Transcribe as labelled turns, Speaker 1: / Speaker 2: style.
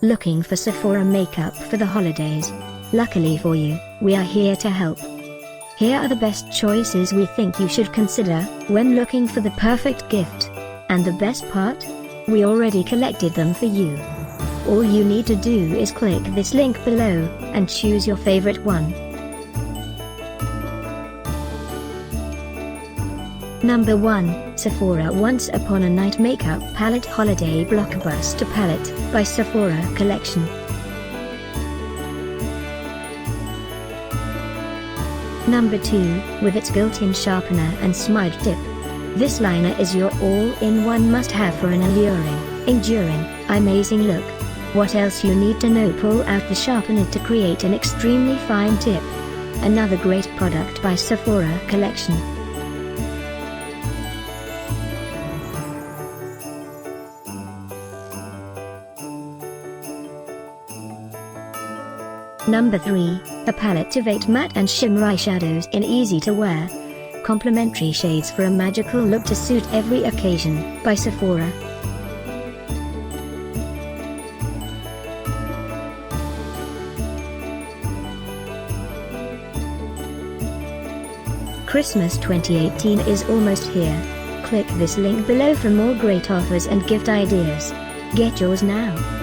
Speaker 1: Looking for Sephora makeup for the holidays? Luckily for you, we are here to help. Here are the best choices we think you should consider when looking for the perfect gift. And the best part? We already collected them for you. All you need to do is click this link below and choose your favorite one. Number 1, Sephora Once Upon a Night Makeup Palette Holiday Blockbuster Palette by Sephora Collection. Number 2, with its built-in sharpener and smudge tip. This liner is your all-in-one must-have for an alluring, enduring, amazing look. What else you need to know? Pull out the sharpener to create an extremely fine tip. Another great product by Sephora Collection. Number 3, a palette of 8 matte and shimmer eyeshadows in easy-to-wear, complementary shades for a magical look to suit every occasion, by Sephora. Christmas 2018 is almost here. Click this link below for more great offers and gift ideas. Get yours now.